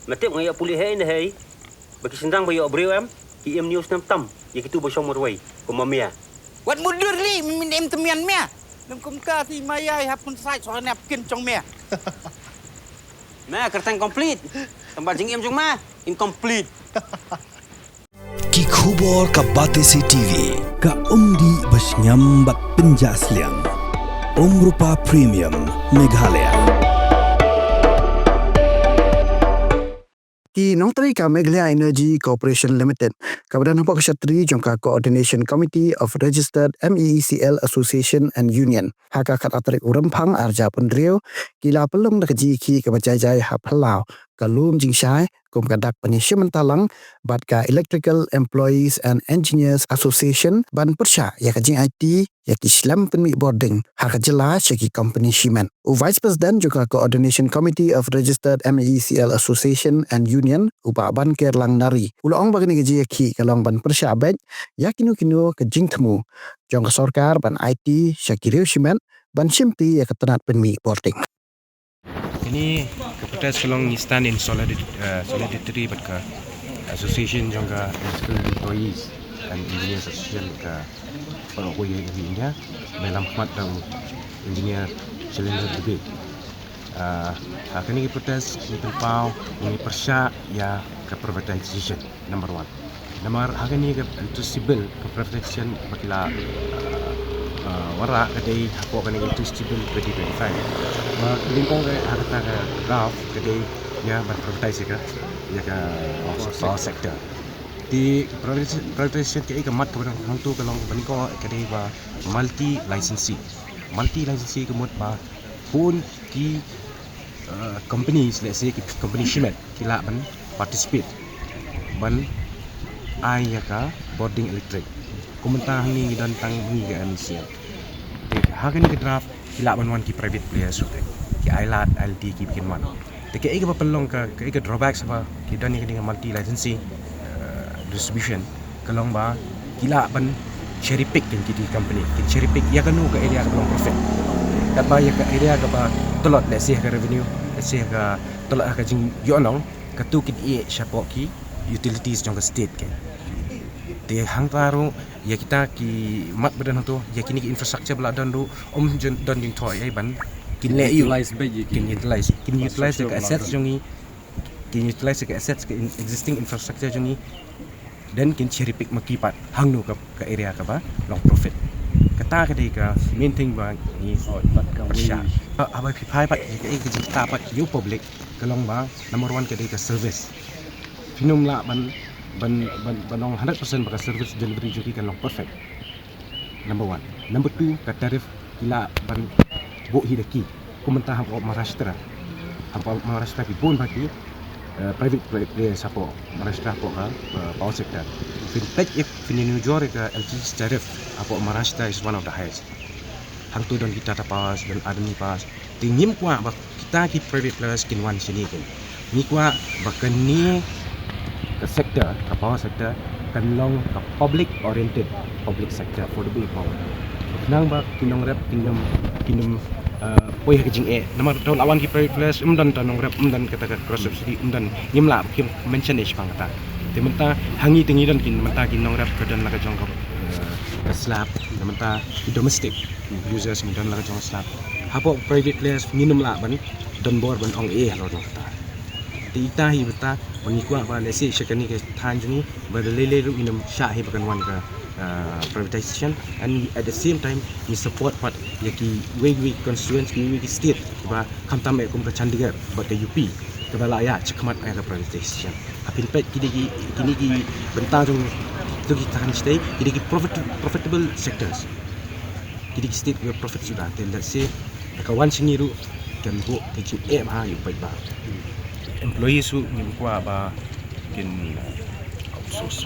Matip ngaya pulih hai na hai. Bagi sendang bayo abreu am. Ki em news nam tam. Ya kitu ba shomor wai. Ko mamia. Wat mudur li min em temian mea. Nam kum ka ti mayai hapun sai so nap kin chong mea. Ma kertang complete. Tempat jing em jong ma incomplete. Ki khubor ka Batesi TV ka umdi bas nyambat penjaslian. Rupa Premium Meghalaya. Ki nong tari ka Meghalaya Energy Corporation Limited kabadan hampa ksatri jongka Coordination Committee of Registered MECL Association and Union haka kat atrik urempang arja pendriu kila pelung dak ji ki ka bajai haplau kalum jingshai kum kadak penyesimen talang bat ka Electrical Employees and Engineers Association ban persya ya ka jing IT ya ki Islam penmi boarding haka jelas ya ki company Shimen. Vice President juga Coordination Committee of Registered MECL Association and Union upa ban kerlang nari ulong bagani gaji ya ki kalong ban persya abet ya kinu ke jing temu jong sorkar ban IT syakiriu Shimen ban simpi ya ketenat penmi boarding. Ini keputusan selong stand in solidarity berka association juga electrical employees and engineers association berka perwakilan India dalam khidmat dan engineer cylinder debate. Akan ini keputusan itu pau ini persya ya ke privatization number 1. Nomor akan ini itu sibil ke privatization bakila wara kadai hapo kan itu stable 2025 lingkong harta draft kadai ya berprivatisasi ka ya ka power sector di privatisasi ke ikamat kepada hantu kalau lingkong kadai ba multi licensee kemud ba pun ki companies let's say company Shimet kila ban participate ban ai ya ka boarding electric komentar ni dan tang mengiga emisi. Hari ni draft kila banwan ki private players so ki ailat LD ki bikin man. Teke ega pelong ka ega drawbacks apa ki dan ni dengan multi licensing distribution kalong ba kila ban cherry pick kan ki company. Ki cherry pick ya kanu ka area ka belum profit. Kata ya ka area ka ba tolot let's say ka revenue, let's say ka tolot ka jing yo nong ka tu ki siapa ki utilities jong ka state ke. Di hang taru ya kita ki mat badan tu ya kini ki infrastructure bela dan ru dan jing toy ai ban kin le utilize the assets jongi existing infrastructure jongi dan kin cherry pick makipat hang nu ka area ka ba long profit kata ka dei ka main thing ba ni pat ka persya abai phai pat ka ek jita pat you public kalong ba number 1 ka dei ka service finum la banong 100% baka service delivery juga kan long perfect. Number 1. Number 2 ka tarif kila ban bo hidaki komentar hampa Maharashtra pun bagi private player sapo Maharashtra po ka power sector. In fact if New York ka LTC tariff apo Maharashtra is one of the highest. Hang tu don kita tapas dan adni pas tingim kwa bak kita ki private players kin wan sini kan. Ni kwa bakani ke sektor, ke power sector kan long ke public oriented public sector for the big power. Nang ba kinong rep kinong poy hajing nama tahu lawan ki private players dan tanong rep dan kata cross subsidy dan nimla kim mention is pang kata. Tementa hangi tingi dan kin menta kinong rep kedan la jong ke slab tementa domestic users ni dan la jong slab. Hapo private players nginum la ban dan bor ban ong lo kata. Ita hi beta mengikut apa lesi sekali ke tan juni berlele lu minum syah hi bukan wan ke privatization and at the same time we support what yaki we constituents we state ba kam tam e kum ke Chandigarh ba ke UP ke bala ya cekmat ke privatization apin pet kini bentang jung tu kita kan stay kini profitable sectors kini state we profit sudah dan let's say kawan singiru kan bu ke ha yu baik ba employees who ni kwa ba kin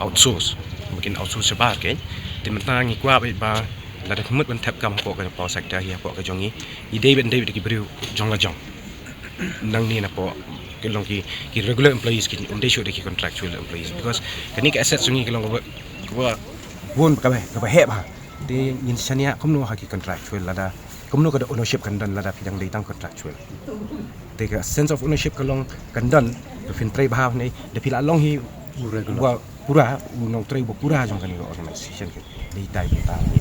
outsource mungkin outsource ba ke tin mentang ni kwa ba la de mut ban tap kam ko ka power sector hi ko ka jongi i David ki beriu jong la jong nang ni na po kilong ki regular employees ki they should ki contractual employees because kani ka assets jongi kilong ko won ka ba he ba de yin sania kom no ha ki contractual la da Kumno kada ownership kandan lada pidang datang contractual. Tega sense of ownership kalong kandan the fin tray bahaf ni the pila long hi pura unong tray pura jong kani organization ke data kita ni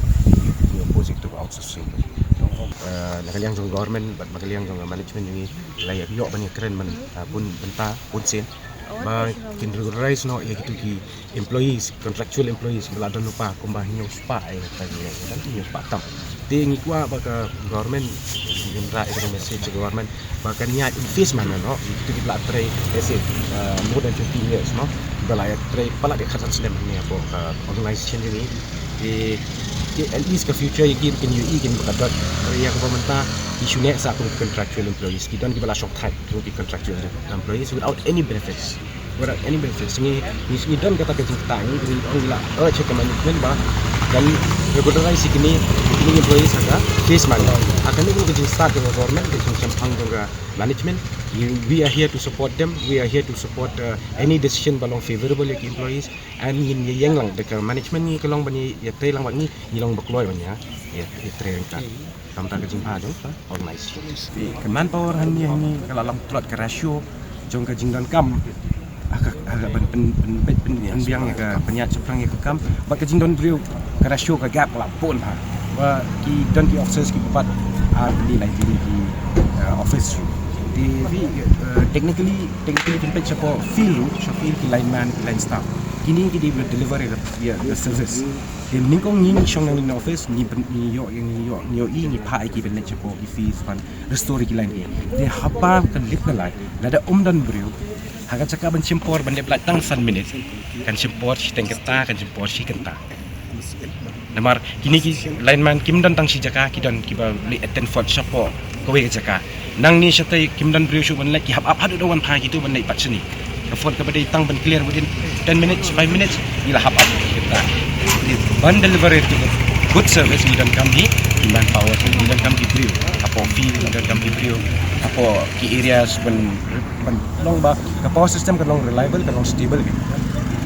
opposite to outsourcing. Nakaliang jong government but nakaliang jong management ni layak yo banyak keren man pun benta pun sen ba kin regularize no ya gitu ki employees contractual employees bila ada lupa kumbah nyo spa ai tadi dan nyo spa tam tingi kwa baka government indra itu message government baka niat investment no itu di belak tray basic more than 15 years no balai tray pala di khatan sedem ni apa organization ini di at least ke future yakin kin UI kin baka yang pemerintah isu ni sa contractual employees kita ni bala shock type to the contractual employees without any benefits ni don kata ke cinta ni orang la check management ba dan regularize kini employees ada case man akan ni kita start dengan government kita campang dengan management we are here to support them we are here to support any decision balong favorable like employees and yang lang dekat management ni kelong bani ya tei lang bani ni long bakloy bani ya train kan kamta ke jingpa jong organize keman power han ni kalau lam trot ke ratio jong ke jingdan kam agak pen biang ke penyat seprang ke kam bak ke jingdan brio ke ratio ke gap la pun ha wa ki don ki officers ki pat beli lai di office di technically tempat siapa feel ki lineman line staff kini kita deliver the service di mingkong ni syong nang office ni yo ni pai ki benet siapa ki fees pan restore ki line di hapa kan lip lai lada dan brio haga cakap ban cimpor ban dep latang san minute kan cimpor si tengketa kan cimpor si kenta namar kini ki lineman kim dan tang si jaka ki dan ki ba li attend for siapa kowe jaka nang ni satai kim dan brio ban lek ki hap hadu dawan pai ki tu ban naik pat sini effort kepada tang ban clear within 10 minutes 5 minutes ila hap kita ban delivery to good service ni dan kami di manpower ni dan kami brio apa fee ni dan kami brio apa ki areas ban long ba ka power system ka long reliable ka long stable ke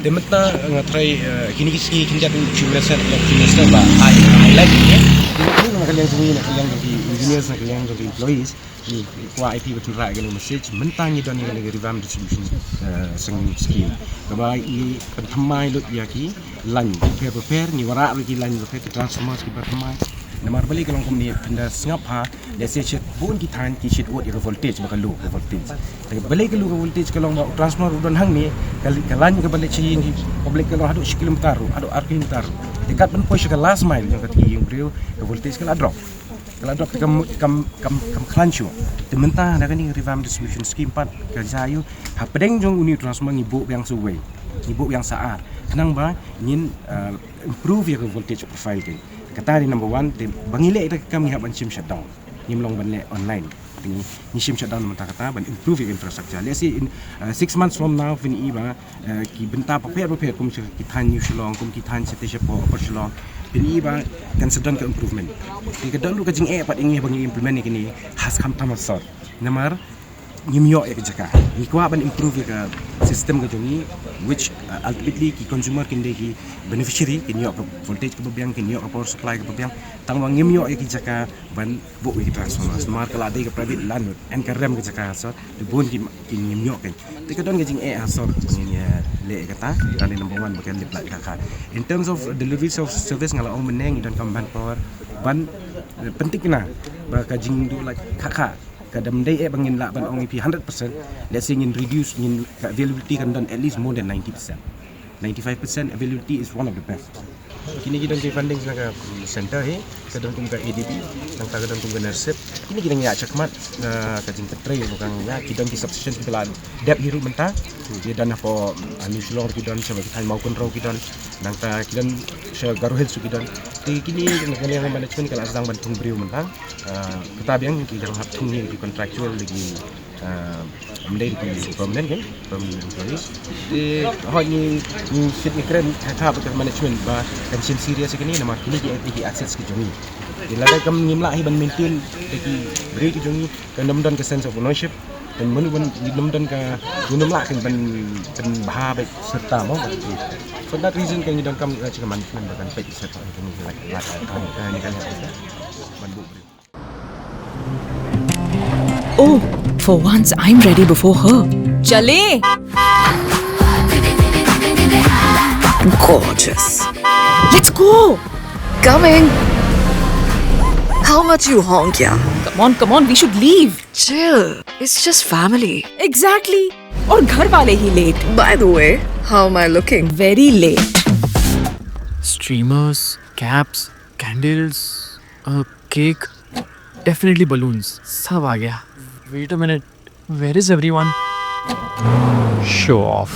demeta ngatrai kini kini jadi jumlasan optimism ba highlight ni ini kalian semua yang dari engineers kalian dari employees ni kwa IT betul rak gani message mentangi dan ni revamp distribution scheme ba i pertama lut yaki lan prepare ni wara ki lan prepare transformer ki pertama namar balik kalau kami anda sengap ha let's say bun ki than ki shit what voltage bakal low voltage tapi balik ke low voltage kalau transformer udan hang ni kalan ke balik chin public kalau ada kilometer ada kilometer dekat pun push ke last mile yang kati yang brio voltage kalau drop kam clench tementah ada ni revamp distribution scheme 4 ke jayu ha pedeng jong uni transformer ni bu yang suwe ni bu yang saar kenang ba ingin improve your voltage profile ke kata ni number 1 bangile kami haban sim shutdown ni melong ban online ni sim shutdown mentah kata ban improve your infrastructure let's say in 6 months from now when iba ki benta prepare kum ki than new shalong kum ki than station po shalong bin iba kan sedang ke improvement ki kadang lu kajing pat ingi bangi implement ni kini has kam tamasor namar nyimyo ya kejaka ni kwa ban improve ya sistem kejongi which ultimately ki consumer kinde ki beneficiary ki nyok voltage ke bebiang ki nyok power supply ke bebiang tangwang nyimyo ya kejaka ban bu ki transformer smart kala de ke private land and ke rem kejaka so de bon ki nyimyo kan te kadon kajing asor ni le kata kali number 1 bagian lip kaka in terms of deliveries of service ngala om meneng dan kamban power ban penting kena ba kajing du like kaka kadam day bangin la ban ong IP 100% let's say in reduce in availability kan dan at least more than 90% 95% availability is one of the best kini kita di funding sang center he kadang kum ka ADB sang kadang kum ka NERSIP kini kita ngia cakmat kajing petrol bukan ya kita di substation kita dep hiru mentah dia dan apa anu selor kita sebagai time mau kontrol kita nang ta kita garuhel su kita kini yang management kalau sedang bantung beriu mentang kita biang kita haptung ni di contractual lagi amdai di permanent kan permanent employees ni shit ni keren kata betul management ba tension serious kini nama kini di access ke jongi dilada kam nimla hi ban maintain lagi beri ke jongi kan dan ke sense of ownership dan men dan ke gunumla kan ban baha serta mau for that reason kan dan kam management bahkan pay serta ini like ni kan ban bu For once, I'm ready before her. Chale! Gorgeous. Let's go! Coming. How much you honk, yeah? Come on, we should leave. Chill. It's just family. Exactly. और घर वाले ही late. By the way, how am I looking? Very late. Streamers, caps, candles, cake, definitely balloons. सब आ गया. Wait a minute. Where is everyone? Show off.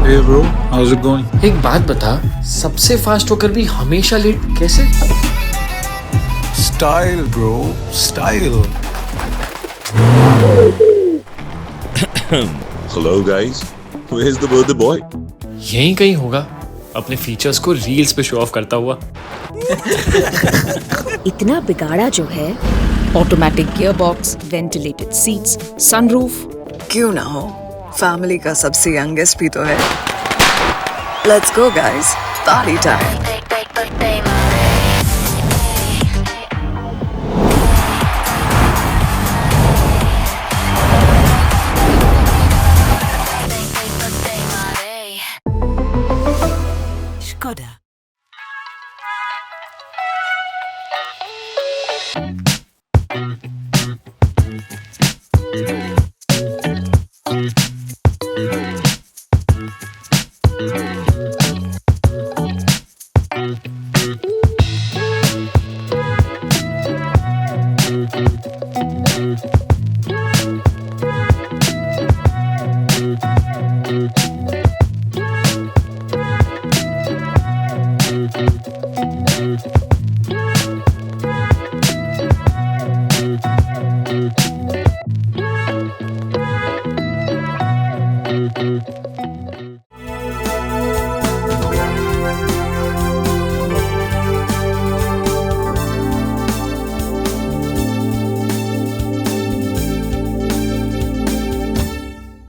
Hey bro, how's it going? एक बात बता, सबसे फास्ट होकर भी हमेशा लेट कैसे? Style bro, style. Hello guys, where's the birthday boy? यहीं कहीं होगा, अपने फीचर्स को रील्स पे शो ऑफ करता हुआ. इतना बिगाड़ा जो है. Automatic gearbox, ventilated seats, sunroof. क्यों ना हो? Family का सबसे youngest भी तो है. Let's go guys. Party time.